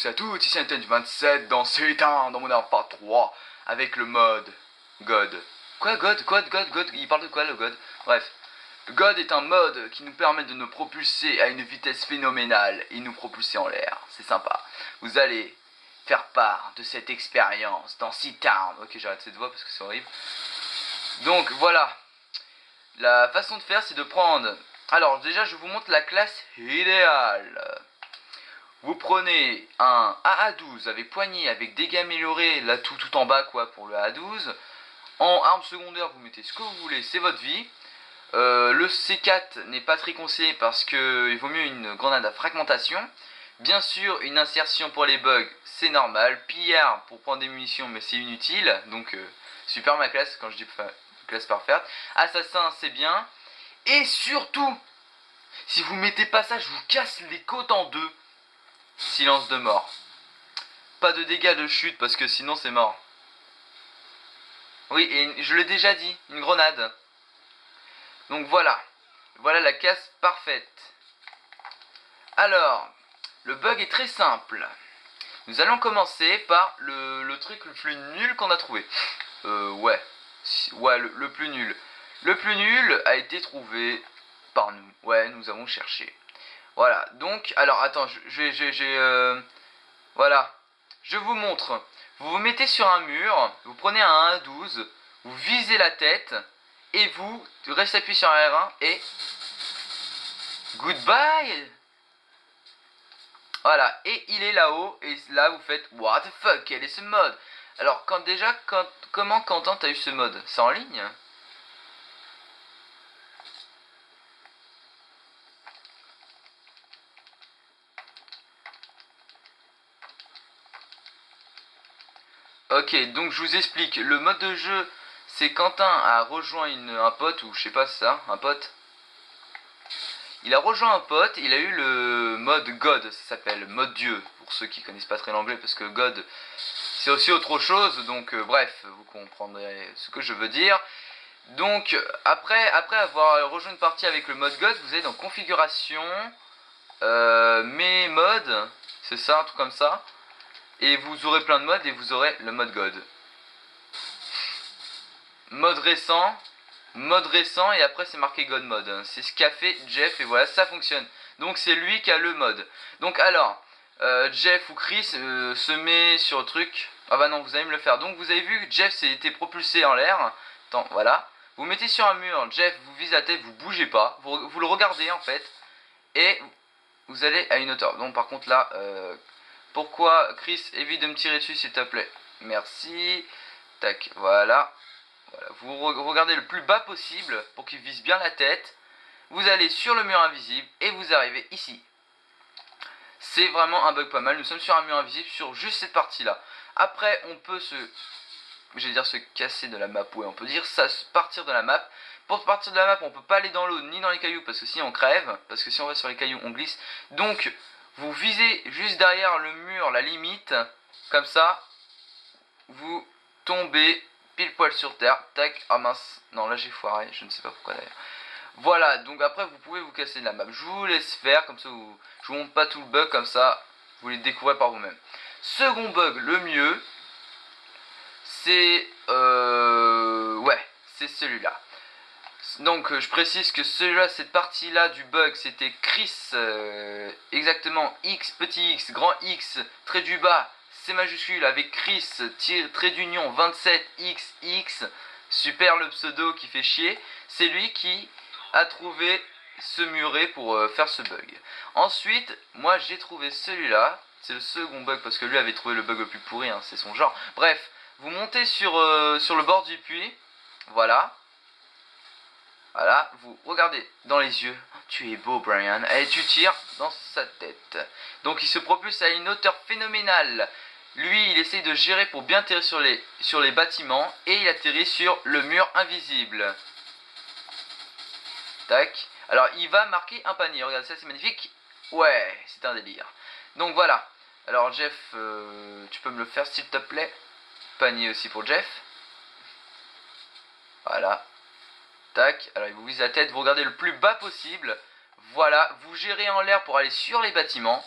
tous et à toutes, ici Antenne du 27 dans C1 dans mon part 3 avec le mode God. Quoi God, il parle de quoi le God? Bref, le God est un mode qui nous permet de nous propulser à une vitesse phénoménale et nous propulser en l'air, c'est sympa. Vous allez faire part de cette expérience dans C-Town. Ok, j'arrête cette voix parce que c'est horrible. Donc voilà, la façon de faire c'est de prendre... Alors déjà je vous montre la classe idéale. Vous prenez un AA12 avec poignée, avec dégâts améliorés, là tout en bas quoi pour le AA12. En arme secondaire vous mettez ce que vous voulez, c'est votre vie. Le C4 n'est pas très conseillé parce qu'il vaut mieux une grenade à fragmentation. Bien sûr une insertion pour les bugs c'est normal. Pillard pour prendre des munitions mais c'est inutile. Donc super ma classe quand je dis classe parfaite. Assassin c'est bien. Et surtout, si vous mettez pas ça je vous casse les côtes en deux. Silence de mort. Pas de dégâts de chute parce que sinon c'est mort. Oui, et je l'ai déjà dit, une grenade. Donc voilà. Voilà la casse parfaite. Alors, le bug est très simple. Nous allons commencer par le truc le plus nul qu'on a trouvé. Ouais. Ouais, le plus nul. Le plus nul a été trouvé par nous. Ouais, nous avons cherché. Voilà, donc, alors attends, voilà, je vous montre. Vous vous mettez sur un mur, vous prenez un 1-12, vous visez la tête, et vous restez appuyé sur un R1, et... Goodbye. Voilà, et il est là-haut, et là vous faites... What the fuck, quel est ce mode? Alors, comment Quentin t'as eu ce mode? C'est en ligne? Ok, donc je vous explique. Le mode de jeu, c'est Quentin a rejoint un pote, ou je sais pas c'est ça, un pote. Il a rejoint un pote, il a eu le mode God, ça s'appelle, mode Dieu, pour ceux qui connaissent pas très l'anglais, parce que God, c'est aussi autre chose, donc bref, vous comprendrez ce que je veux dire. Donc, après avoir rejoint une partie avec le mode God, vous allez dans configuration, mes modes, c'est ça, un truc comme ça. Et vous aurez plein de modes et vous aurez le mode God. Mode récent et après c'est marqué God mode. C'est ce qu'a fait Jeff et voilà, ça fonctionne. Donc c'est lui qui a le mode. Donc alors, Jeff ou Chris se met sur le truc. Ah bah non, vous allez me le faire. Donc vous avez vu que Jeff s'est été propulsé en l'air. Attends, voilà. Vous mettez sur un mur, Jeff vous vise la tête, vous bougez pas. Vous le regardez en fait. Et vous allez à une hauteur. Donc par contre là... pourquoi Chris évite de me tirer dessus s'il te plaît? Merci. Tac, voilà. Vous regardez le plus bas possible pour qu'il vise bien la tête. Vous allez sur le mur invisible et vous arrivez ici. C'est vraiment un bug pas mal. Nous sommes sur un mur invisible sur juste cette partie là. Après on peut se casser de la map. Ouais, on peut dire ça, partir de la map. Pour partir de la map on peut pas aller dans l'eau ni dans les cailloux parce que sinon on crève. Parce que si on va sur les cailloux on glisse. Donc vous visez juste derrière le mur la limite, comme ça, vous tombez pile poil sur terre, tac, ah mince, non là j'ai foiré, je ne sais pas pourquoi d'ailleurs. Voilà, donc après vous pouvez vous casser de la map, je vous laisse faire, comme ça je vous montre pas tout le bug, comme ça vous les découvrez par vous-même. Second bug, le mieux, c'est, ouais, c'est celui-là. Donc je précise que celui-là, cette partie-là du bug, c'était Chris, exactement X, petit X, grand X, trait du bas, C majuscule, avec Chris, trait d'union 27XX, super le pseudo qui fait chier, c'est lui qui a trouvé ce muret pour faire ce bug. Ensuite, moi j'ai trouvé celui-là, c'est le second bug parce que lui avait trouvé le bug le plus pourri, hein, c'est son genre. Bref, vous montez sur le bord du puits, voilà. Voilà, vous regardez dans les yeux. Tu es beau, Brian. Et tu tires dans sa tête. Donc il se propulse à une hauteur phénoménale. Lui, il essaye de gérer pour bien atterrir sur les bâtiments. Et il atterrit sur le mur invisible. Tac. Alors il va marquer un panier. Regardez ça, c'est magnifique. Ouais, c'est un délire. Donc voilà. Alors Jeff, tu peux me le faire s'il te plaît. Panier aussi pour Jeff. Voilà. Tac, alors il vous vise la tête, vous regardez le plus bas possible. Voilà, vous gérez en l'air pour aller sur les bâtiments.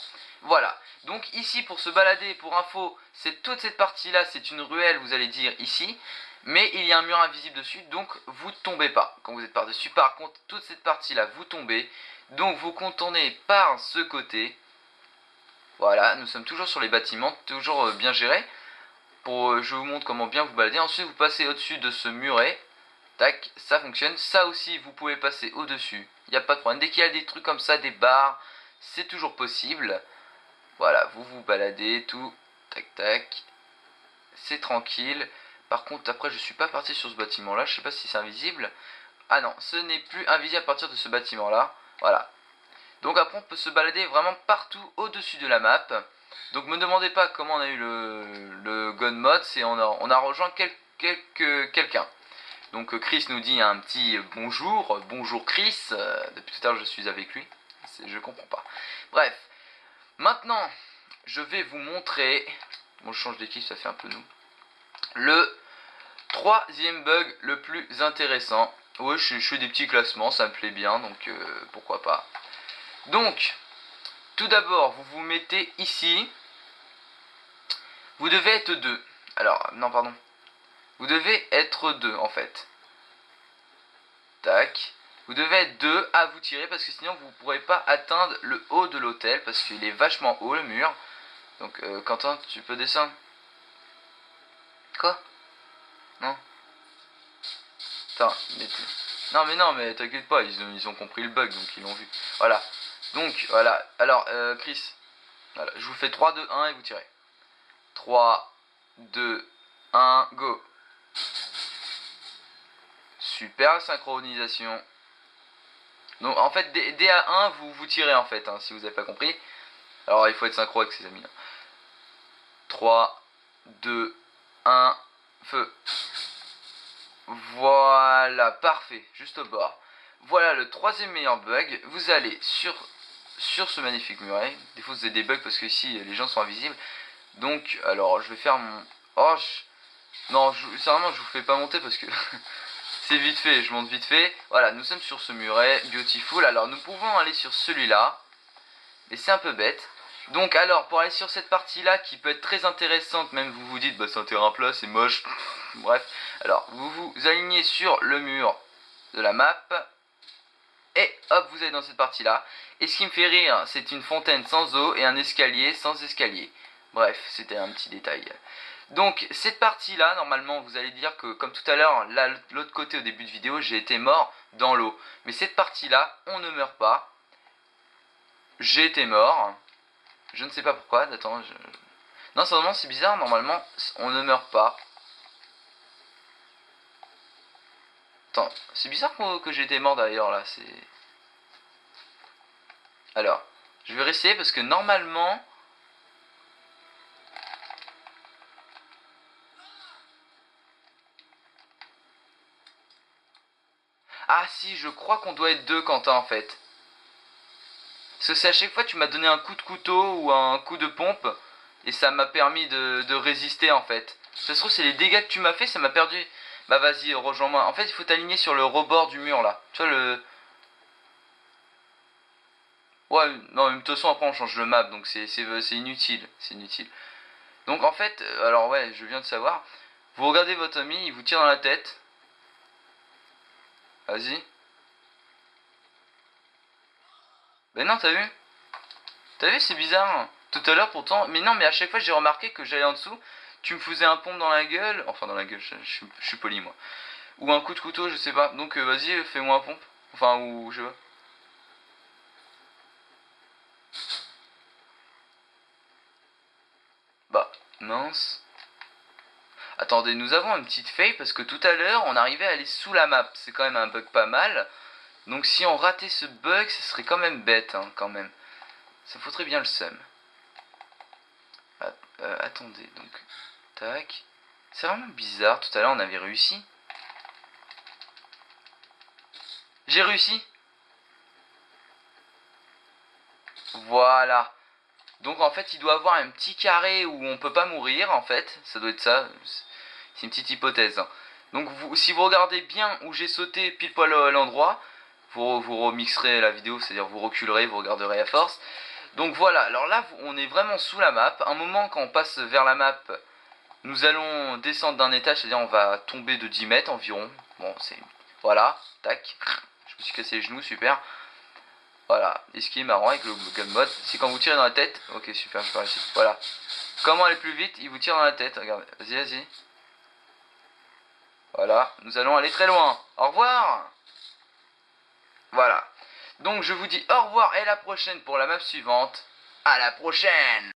Voilà. Donc ici, pour se balader, pour info, c'est toute cette partie-là, c'est une ruelle, vous allez dire ici. Mais il y a un mur invisible dessus, donc vous ne tombez pas quand vous êtes par-dessus. Par contre, toute cette partie-là, vous tombez. Donc vous contournez par ce côté. Voilà, nous sommes toujours sur les bâtiments, toujours bien gérés. Je vous montre comment bien vous balader. Ensuite, vous passez au-dessus de ce muret. Tac, ça fonctionne. Ça aussi, vous pouvez passer au-dessus. Il n'y a pas de problème. Dès qu'il y a des trucs comme ça, des barres, c'est toujours possible. Voilà, vous vous baladez, tout. Tac, tac. C'est tranquille. Par contre, après, je suis pas parti sur ce bâtiment-là. Je sais pas si c'est invisible. Ah non, ce n'est plus invisible à partir de ce bâtiment-là. Voilà. Donc après, on peut se balader vraiment partout au-dessus de la map. Donc me demandez pas comment on a eu le God Mode. C'est on a rejoint quelqu'un. Donc Chris nous dit un petit bonjour. Bonjour Chris. Depuis tout à l'heure, je suis avec lui. Je comprends pas. Bref. Maintenant, je vais vous montrer. Bon, je change d'équipe, ça fait un peu nous. Le troisième bug le plus intéressant. Ouais, je fais des petits classements, ça me plaît bien, donc pourquoi pas. Donc, tout d'abord, vous vous mettez ici. Vous devez être deux. Alors, non, pardon. Vous devez être deux, en fait. Tac. Vous devez être deux à vous tirer, parce que sinon, vous ne pourrez pas atteindre le haut de l'hôtel, parce qu'il est vachement haut, le mur. Donc, Quentin, tu peux descendre. Quoi? Non. Attends, mais non, mais t'inquiète pas, ils ont compris le bug, donc ils l'ont vu. Voilà. Donc, voilà. Alors, Chris, voilà, je vous fais 3, 2, 1 et vous tirez. 3, 2, 1, go. Super synchronisation. Donc, en fait, dès à 1, vous tirez, en fait, hein, si vous n'avez pas compris. Alors, il faut être synchro avec ses amis. 3, 2, 1, feu. Voilà, parfait, juste au bord. Voilà le troisième meilleur bug. Vous allez sur ce magnifique muret. Des fois, vous avez des bugs parce que ici, les gens sont invisibles. Donc, alors, je vais faire mon... Oh, non, sérieusement, je vous fais pas monter parce que c'est vite fait, je monte vite fait. Voilà, nous sommes sur ce muret, beautiful. Alors, nous pouvons aller sur celui-là. Mais c'est un peu bête. Donc, alors, pour aller sur cette partie-là, qui peut être très intéressante, même vous vous dites, bah c'est un terrain plat, c'est moche. Bref, alors, vous vous alignez sur le mur de la map. Et hop, vous allez dans cette partie-là. Et ce qui me fait rire, c'est une fontaine sans eau et un escalier sans escalier. Bref, c'était un petit détail. Donc, cette partie-là, normalement, vous allez dire que, comme tout à l'heure, là, l'autre côté au début de vidéo, j'ai été mort dans l'eau. Mais cette partie-là, on ne meurt pas. J'ai été mort. Je ne sais pas pourquoi. Attends, non, seulement c'est bizarre. Normalement, on ne meurt pas. Attends, c'est bizarre que j'ai été mort d'ailleurs là. C'est. Alors, je vais réessayer parce que normalement. Ah si, je crois qu'on doit être deux, Quentin, en fait. Parce que c'est à chaque fois tu m'as donné un coup de couteau ou un coup de pompe. Et ça m'a permis de résister, en fait. Ça se trouve, c'est les dégâts que tu m'as fait, ça m'a perdu. Bah vas-y, rejoins-moi. En fait, il faut t'aligner sur le rebord du mur, là. Tu vois, le... Ouais, non, mais de toute façon, après, on change le map, donc c'est inutile. C'est inutile. Donc, en fait, alors ouais, je viens de savoir. Vous regardez votre ami, il vous tire dans la tête. Vas-y. Ben non, t'as vu? T'as vu, c'est bizarre. Tout à l'heure, pourtant... Mais non, mais à chaque fois, j'ai remarqué que j'allais en dessous. Tu me faisais un pompe dans la gueule. Enfin, dans la gueule, je suis poli, moi. Ou un coup de couteau, je sais pas. Donc, vas-y, fais-moi un pompe. Enfin, ou je veux. Bah, mince. Attendez, nous avons une petite faille parce que tout à l'heure, on arrivait à aller sous la map. C'est quand même un bug pas mal. Donc si on ratait ce bug, ce serait quand même bête, hein, quand même. Ça foutrait bien le seum. Attendez, donc... Tac. C'est vraiment bizarre, tout à l'heure on avait réussi. J'ai réussi. Voilà. Donc en fait il doit avoir un petit carré où on peut pas mourir en fait. Ça doit être ça. C'est une petite hypothèse, hein. Donc si vous regardez bien où j'ai sauté pile poil à l'endroit, vous remixerez la vidéo, c'est-à-dire vous reculerez, vous regarderez à force. Donc voilà, alors là on est vraiment sous la map. Un moment quand on passe vers la map, nous allons descendre d'un étage, c'est-à-dire on va tomber de 10 mètres environ. Bon c'est... Voilà, tac. Je me suis cassé les genoux, super. Voilà, et ce qui est marrant avec le gun mode, c'est quand vous tirez dans la tête. Ok super, je vais réussir. Voilà. Comment aller plus vite, il vous tire dans la tête, regardez, vas-y, vas-y. Voilà, nous allons aller très loin. Au revoir. Voilà. Donc je vous dis au revoir et à la prochaine pour la map suivante. À la prochaine.